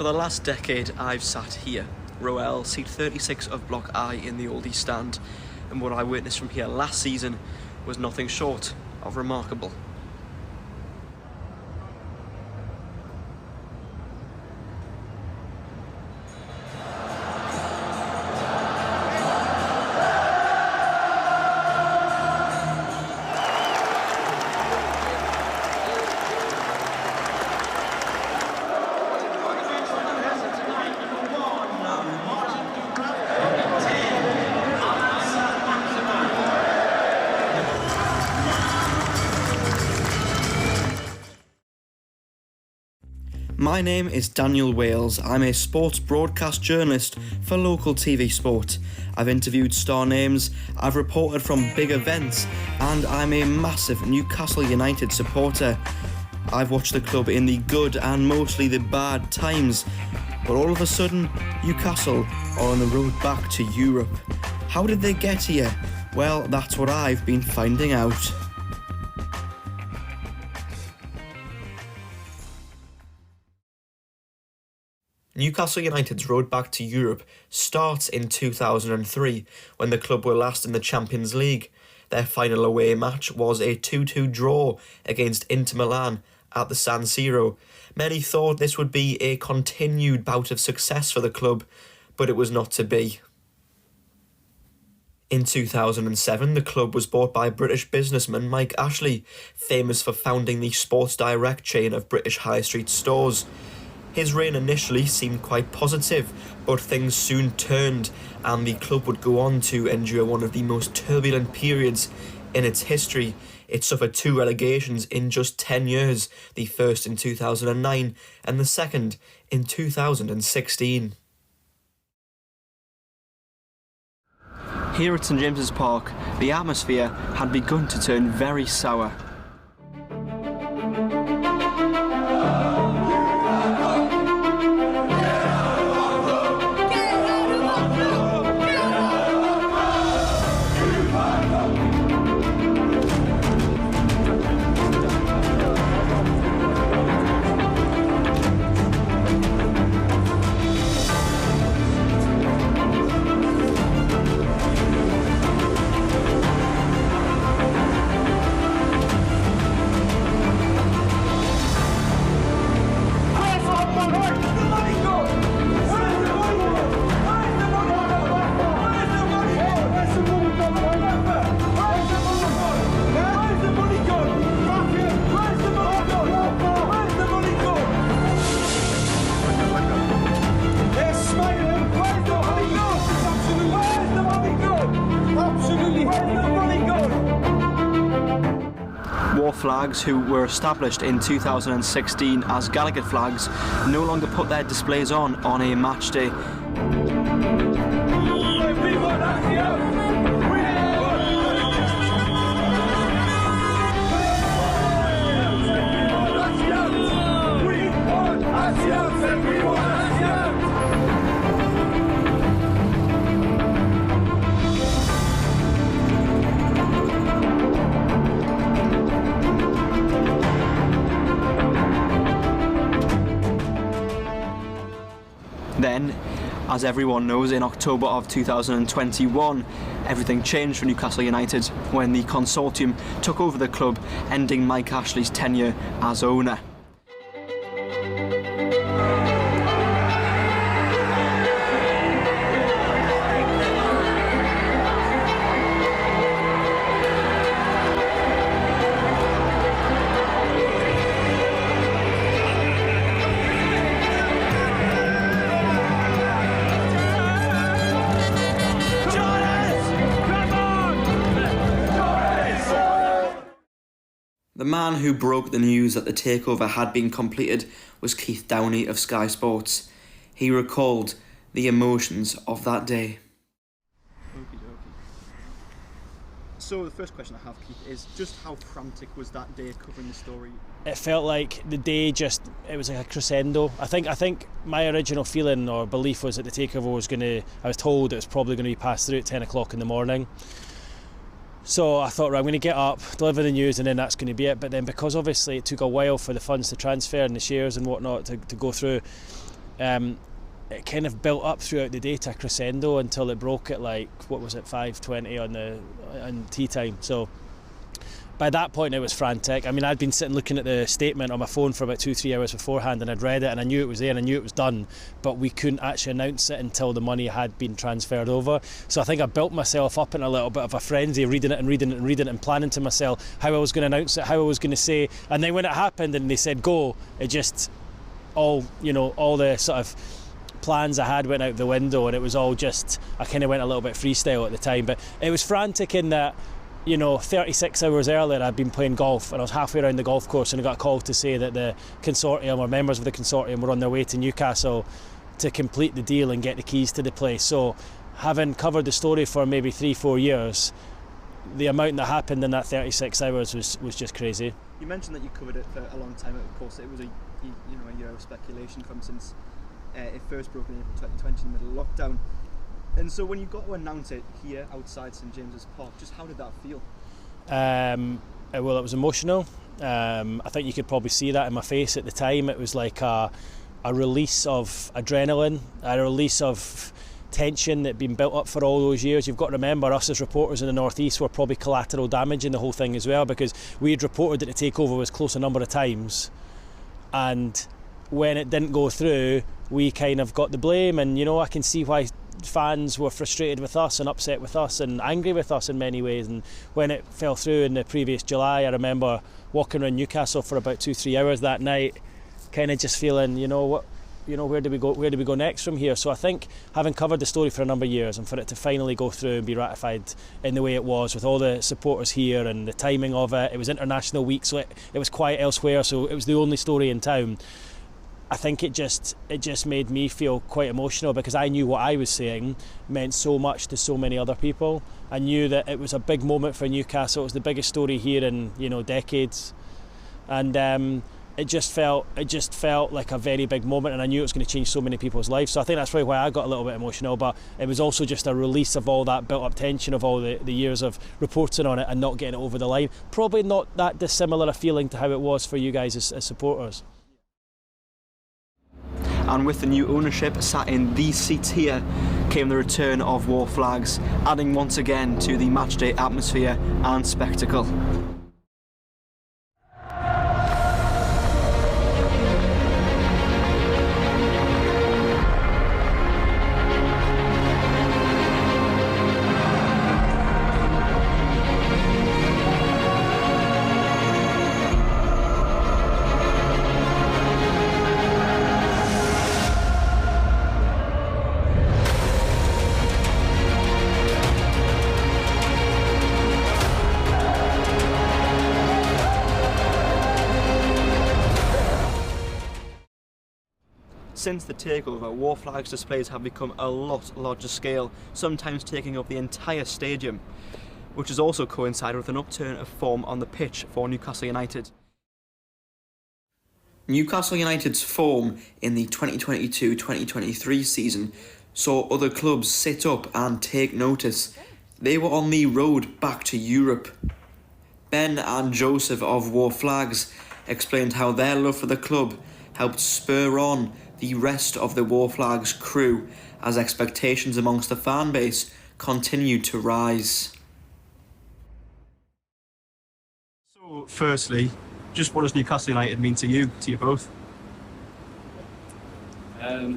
For the last decade, I've sat here, row L, seat 36 of Block I in the Oldie stand, and what I witnessed from here last season was nothing short of remarkable. My name is Daniel Wales. I'm a sports broadcast journalist for local TV sport. I've interviewed star names, I've reported from big events, and I'm a massive Newcastle United supporter. I've watched the club in the good and mostly the bad times, but all of a sudden, Newcastle are on the road back to Europe. How did they get here? Well, that's what I've been finding out. Newcastle United's road back to Europe starts in 2003 when the club were last in the Champions League. Their final away match was a 2-2 draw against Inter Milan at the San Siro. Many thought this would be a continued bout of success for the club, but it was not to be. In 2007, the club was bought by British businessman Mike Ashley, famous for founding the Sports Direct chain of British high street stores. His reign initially seemed quite positive, but things soon turned and the club would go on to endure one of the most turbulent periods in its history. It suffered 2 relegations in just 10 years, the first in 2009 and the second in 2016. Here at St James's Park, the atmosphere had begun to turn very sour. Flags, who were established in 2016 as Gallagher flags, no longer put their displays on a match day. Then, as everyone knows, in October of 2021, everything changed for Newcastle United when the consortium took over the club, ending Mike Ashley's tenure as owner. The man who broke the news that the takeover had been completed was Keith Downie of Sky Sports. He recalled the emotions of that day. So the first question I have, Keith, is just how frantic was that day covering the story? It felt like the day it was like a crescendo. I think my original feeling or belief was that the takeover was I was told it was probably going to be passed through at 10 o'clock in the morning. So I thought, right, I'm going to get up, deliver the news, and then that's going to be it. But then because obviously it took a while for the funds to transfer and the shares and whatnot to go through, it kind of built up throughout the day to a crescendo until it broke at like, what was it, 5:20 on tea time. So by that point it was frantic. I mean, I'd been sitting looking at the statement on my phone for about 2-3 hours beforehand, and I'd read it and I knew it was there and I knew it was done, but we couldn't actually announce it until the money had been transferred over. So I think I built myself up in a little bit of a frenzy, reading it and planning to myself how I was going to announce it, how I was going to say, and then when it happened and they said go, it just all the sort of plans I had went out the window, and it was all just, I kind of went a little bit freestyle at the time. But it was frantic in that, 36 hours earlier I'd been playing golf and I was halfway around the golf course and I got a call to say that the consortium, or members of the consortium, were on their way to Newcastle to complete the deal and get the keys to the place. So having covered the story for maybe 3-4 years, the amount that happened in that 36 hours was just crazy. You mentioned that you covered it for a long time. Of course, it was a year of speculation from since it first broke in April 2020 in the middle of lockdown. And so when you got to announce it here outside St James's Park, just how did that feel? Well, it was emotional. I think you could probably see that in my face at the time. It was like a release of adrenaline, a release of tension that had been built up for all those years. You've got to remember, us as reporters in the North East were probably collateral damage in the whole thing as well, because we had reported that the takeover was close a number of times, and when it didn't go through, we kind of got the blame. And I can see why fans were frustrated with us and upset with us and angry with us in many ways. And when it fell through in the previous July, I remember walking around Newcastle for about 2-3 hours that night, kind of just feeling, where do we go next from here? So I think, having covered the story for a number of years, and for it to finally go through and be ratified in the way it was, with all the supporters here and the timing of it was International Week, so it was quiet elsewhere, so it was the only story in town. I think it just made me feel quite emotional, because I knew what I was saying meant so much to so many other people. I knew that it was a big moment for Newcastle. It was the biggest story here in decades, and it just felt like a very big moment, and I knew it was going to change so many people's lives. So I think that's probably why I got a little bit emotional. But it was also just a release of all that built up tension of all the years of reporting on it and not getting it over the line. Probably not that dissimilar a feeling to how it was for you guys as supporters. And with the new ownership sat in these seats here came the return of war flags, adding once again to the matchday atmosphere and spectacle. Since the takeover, war flags displays have become a lot larger scale, sometimes taking up the entire stadium, which has also coincided with an upturn of form on the pitch for Newcastle United. Newcastle United's form in the 2022-2023 season saw other clubs sit up and take notice. They were on the road back to Europe. Ben and Joseph of War Flags explained how their love for the club helped spur on the rest of the War Flags crew as expectations amongst the fan base continued to rise. So, firstly, just what does Newcastle United mean to you both? I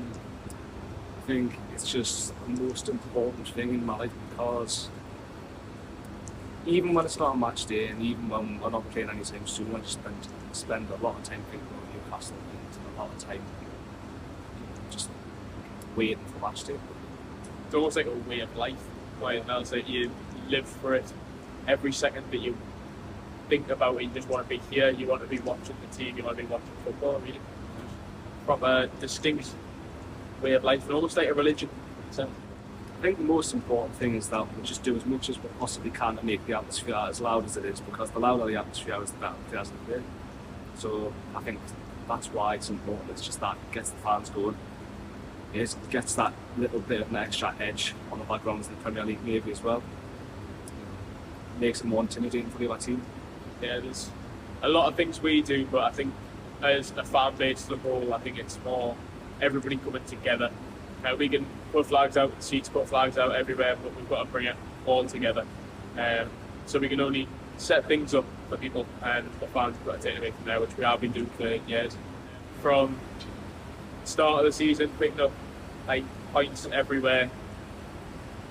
think it's just the most important thing in my life, because even when it's not a match day and even when we're not playing anytime soon, I just spend a lot of time thinking about Newcastle and a lot of time just waiting for match day. It's almost like a way of life, right? And it's like you live for it every second that you think about it. You just want to be here, you want to be watching the team, you want to be watching football, really. From a distinct way of life, and almost like a religion. So I think the most important thing is that we just do as much as we possibly can to make the atmosphere as loud as it is, because the louder the atmosphere is, the better the players will play. So I think that's why it's important. It's just that it gets the fans going. It gets that little bit of an extra edge on the backgrounds in the Premier League maybe as well. Makes them more intimidating for the other team. yeah, there's a lot of things we do, but I think as a fan base as a whole, I think it's more everybody coming together. We can put flags out in seats, put flags out everywhere, but we've got to bring it all together. So we can only set things up for people, and the fans have got to take it away from there, which we have been doing for years. From the start of the season, picking up like points everywhere,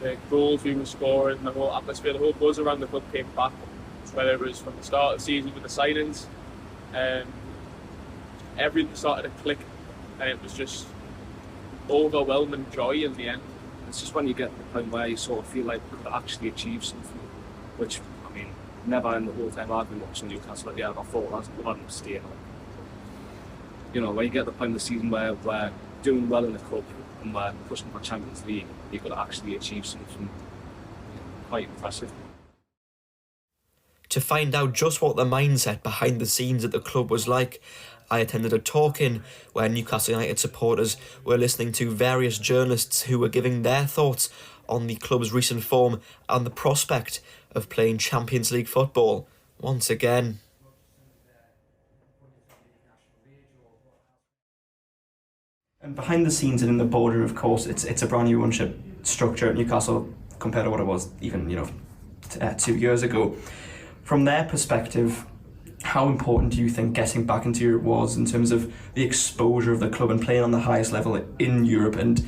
the goals we were scoring, the whole atmosphere, the whole buzz around the club came back. Whether it was from the start of the season with the signings, everything started to click, and it was just overwhelming joy in the end. It's just when you get to the point where you sort of feel like you could actually achieve something, which, I mean, never in the whole time I've been watching Newcastle at the end, I thought that's one staying on. You know, when you get to the point of the season where we're doing well in the cup and we're pushing for Champions League, you could actually achieve something quite impressive. To find out just what the mindset behind the scenes at the club was like, I attended a talk-in where Newcastle United supporters were listening to various journalists who were giving their thoughts on the club's recent form and the prospect of playing Champions League football once again. And behind the scenes and in the border, of course, it's a brand new ownership structure at Newcastle compared to what it was even 2 years ago. From their perspective, how important do you think getting back into Europe was in terms of the exposure of the club and playing on the highest level in Europe and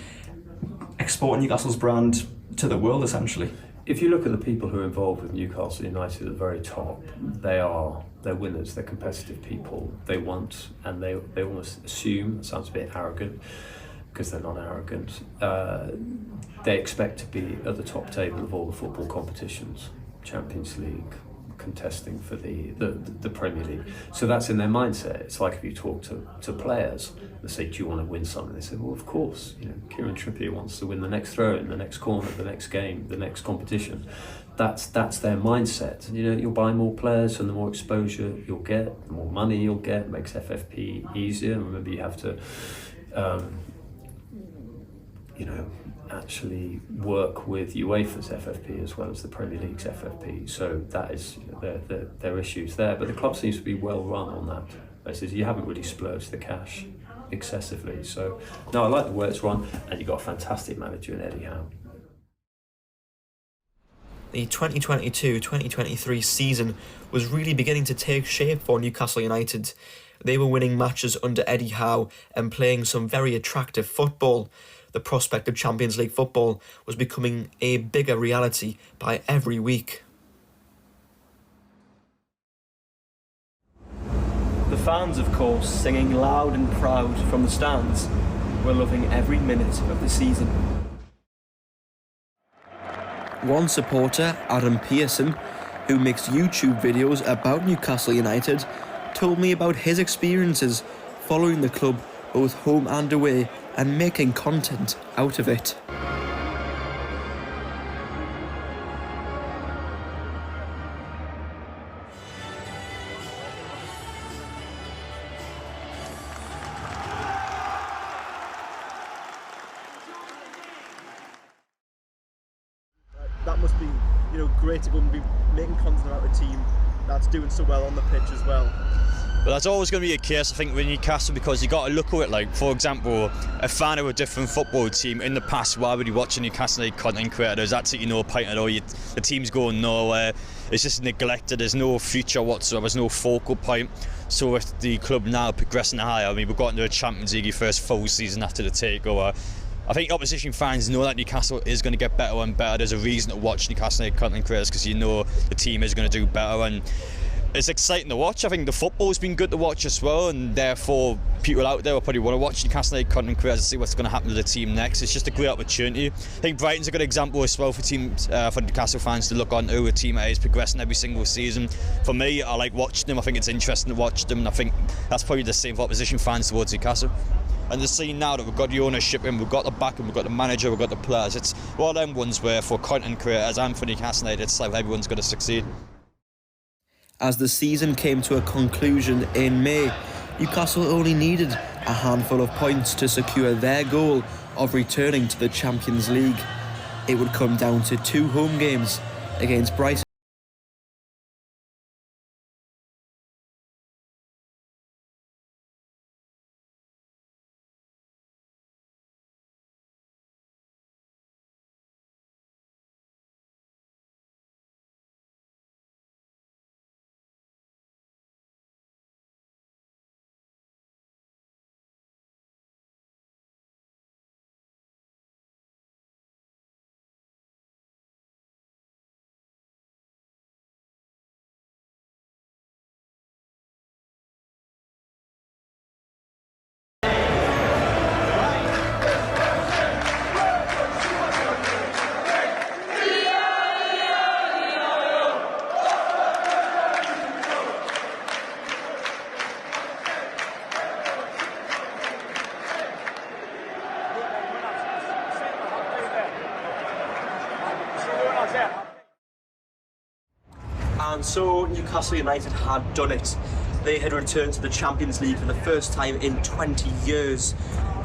exporting Newcastle's brand to the world, essentially? If you look at the people who are involved with Newcastle United at the very top, they're winners, they're competitive people. They want, and they almost assume, it sounds a bit arrogant, because they're not arrogant, they expect to be at the top table of all the football competitions, Champions League, contesting for the Premier League. So that's in their mindset. It's like if you talk to players, they say, do you want to win something? They say, well, of course. Kieran Trippier wants to win the next throw-in, the next corner, the next game, the next competition. That's their mindset. And you'll buy more players, and the more exposure you'll get, the more money you'll get. It makes FFP easier. Remember, you have to actually work with UEFA's FFP as well as the Premier League's FFP. So that is their issues there. But the club seems to be well run on that basis. You haven't really splurged the cash excessively. So no, I like the way it's run, and you've got a fantastic manager in Eddie Howe. The 2022-2023 season was really beginning to take shape for Newcastle United. They were winning matches under Eddie Howe and playing some very attractive football. The prospect of Champions League football was becoming a bigger reality by every week. The fans, of course, singing loud and proud from the stands, were loving every minute of the season. One supporter, Adam Pearson, who makes YouTube videos about Newcastle United, told me about his experiences following the club both home and away and making content out of it. That must be, great to go and be making content about a team that's doing so well on the pitch as well. But that's always going to be a case, I think, with Newcastle, because you got to look at it like, for example, a fan of a different football team in the past, why would you watch a Newcastle United content creator? There's absolutely no point at all. The team's going nowhere. It's just neglected. There's no future whatsoever. There's no focal point. So with the club now progressing higher, we've got into the Champions League first full season after the takeover. I think opposition fans know that Newcastle is going to get better and better. There's a reason to watch Newcastle United content creators, because the team is going to do better, and it's exciting to watch. I think the football's been good to watch as well, and therefore people out there will probably want to watch Newcastle United content creators and see what's going to happen to the team next. It's just a great opportunity. I think Brighton's a good example as well for teams, for Newcastle fans to look on to, a team that is progressing every single season. For me, I like watching them. I think it's interesting to watch them, and I think that's probably the same for opposition fans towards Newcastle. And the scene now that we've got the ownership in, we've got the back, and we've got the manager, we've got the players. It's one of them ones where for content creators and for Newcastle United, it's like everyone's got to succeed. As the season came to a conclusion in May, Newcastle only needed a handful of points to secure their goal of returning to the Champions League. It would come down to 2 home games against Brighton And so Newcastle United had done it. They had returned to the Champions League for the first time in 20 years.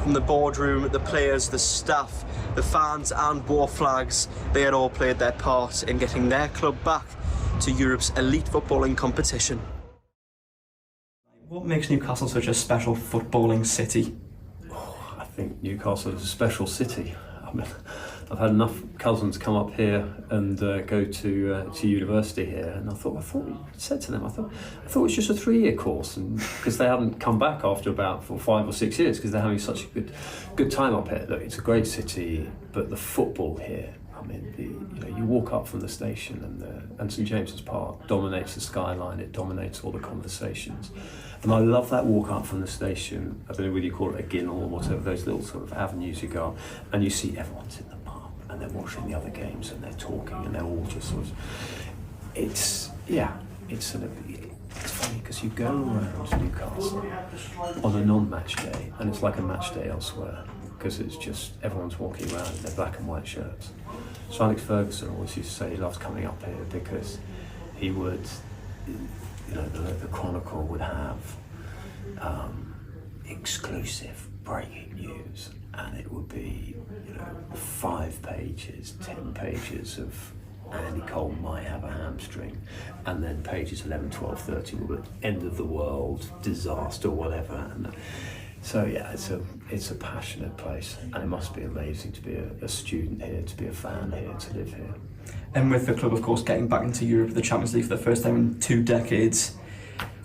From the boardroom, the players, the staff, the fans and war flags, they had all played their part in getting their club back to Europe's elite footballing competition. What makes Newcastle such a special footballing city? I think Newcastle is a special city. I mean, I've had enough cousins come up here and go to university here, and I said to them, I thought it was just a 3-year course, and because they haven't come back after about 5 or 6 years because they're having such a good time up here. Look, it's a great city, but the football here, I mean, you walk up from the station and St James's Park dominates the skyline. It dominates all the conversations. And I love that walk up from the station. I don't know whether you call it a ginnel or whatever, those little sort of avenues you go up, and you see everyone's in the pub and they're watching the other games and they're talking and they're all just sort of. It's funny because you go around Newcastle on a non-match day and it's like a match day elsewhere because it's just everyone's walking around in their black and white shirts. So Alex Ferguson always used to say he loves coming up here because he would. The Chronicle would have exclusive breaking news, and it would be 5 pages, 10 pages of Andy Cole might have a hamstring, and then pages 11, 12, 13 would be end of the world, disaster, whatever. And so yeah, it's a passionate place, and it must be amazing to be a student here, to be a fan here, to live here. And with the club, of course, getting back into Europe, the Champions League for the first time in 2 decades,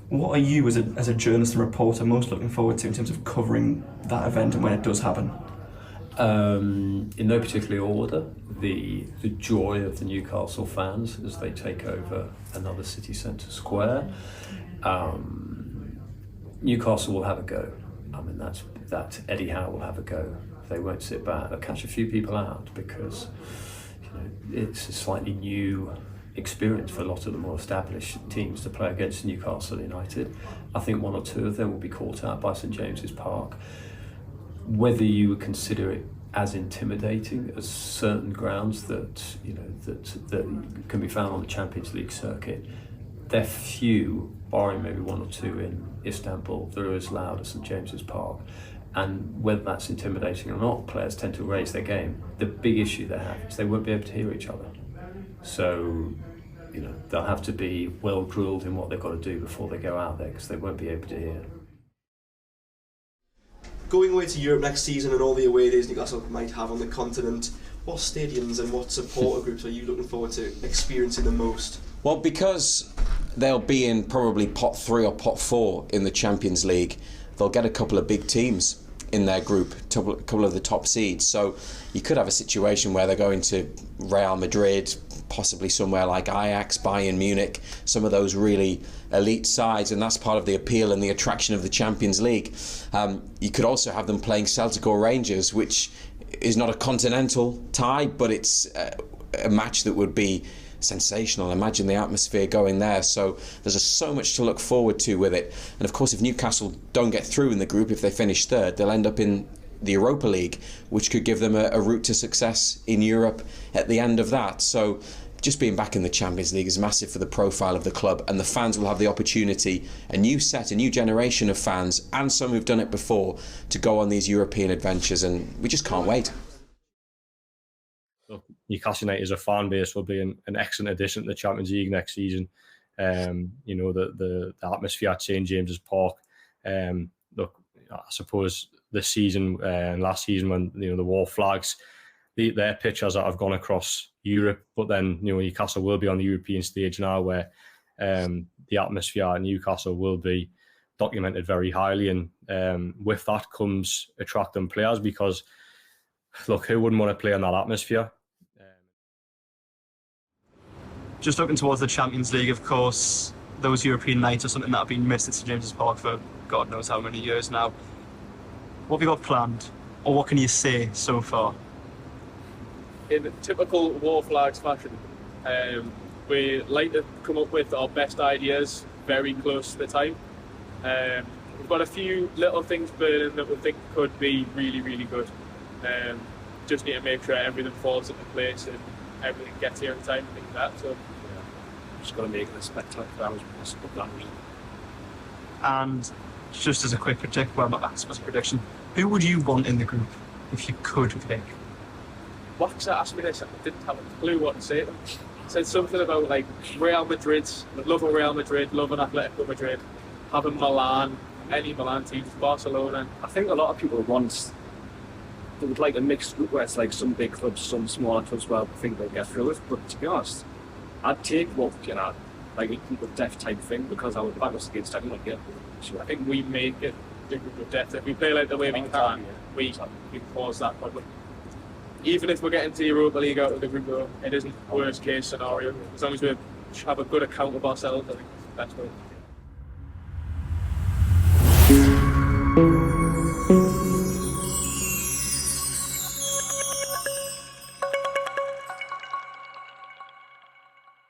what are you, as a journalist and reporter, most looking forward to in terms of covering that event and when it does happen? In no particular order, the joy of the Newcastle fans as they take over another city centre square. Newcastle will have a go. I mean, that Eddie Howe will have a go. They won't sit back. They'll catch a few people out because it's a slightly new experience for a lot of the more established teams to play against Newcastle United. I think 1 or 2 of them will be caught out by St James's Park. Whether you would consider it as intimidating as certain grounds that can be found on the Champions League circuit, they're few, barring maybe 1 or 2 in Istanbul, that are as loud as St James's Park. And whether that's intimidating or not, players tend to raise their game. The big issue they have is they won't be able to hear each other. So, they'll have to be well drilled in what they've got to do before they go out there because they won't be able to hear. Going away to Europe next season and all the away days Newcastle might have on the continent, what stadiums and what supporter groups are you looking forward to experiencing the most? Well, because they'll be in probably pot 3 or pot 4 in the Champions League, they'll get a couple of big teams in their group, a couple of the top seeds. So you could have a situation where they're going to Real Madrid, possibly somewhere like Ajax, Bayern Munich, some of those really elite sides, and that's part of the appeal and the attraction of the Champions League. You could also have them playing Celtic or Rangers, which is not a continental tie, but it's a match that would be sensational. Imagine the atmosphere going there. So there's so much to look forward to with it. And of course, if Newcastle don't get through in the group, if they finish 3rd, they'll end up in the Europa League, which could give them a route to success in Europe at the end of that. So just being back in the Champions League is massive for the profile of the club, and the fans will have the opportunity, a new generation of fans, and some who've done it before, to go on these European adventures, and we just can't wait. Newcastle United as a fan base will be an excellent addition to the Champions League next season. The atmosphere at St James's Park. I suppose this season and last season when the war flags, their pictures that have gone across Europe, but then Newcastle will be on the European stage now, where the atmosphere at Newcastle will be documented very highly, and with that comes attracting players because look, who wouldn't want to play in that atmosphere? Just looking towards the Champions League, of course, those European nights are something that have been missed at St James's Park for God knows how many years now. What have you got planned, or what can you say so far? In typical War Flags fashion, we like to come up with our best ideas very close to the time. We've got a few little things burning that we think could be really, really good. Just need to make sure everything falls into place and everything gets here in time and things like that. So just got to make it as spectacular as possible. And just as a quick prediction, who would you want in the group if you could pick? Wax asked me this, I didn't have a clue what to say to him. Said something about like Real Madrid, love of Real Madrid, love an Atletico Madrid, having Milan, any Milan teams, Barcelona. I think a lot of people they would like a mixed group where it's like some big clubs, some smaller clubs where I think they'll get through it. But to be honest, I'd take what, like a group of death type thing, because I would back us against anyone here. So I think we make it the group of death. If we play like the way we can, we can cause that problem. Even if we're getting to Europa League out of the group, though, it isn't worst case scenario. As long as we have a good account of ourselves, I think that's good.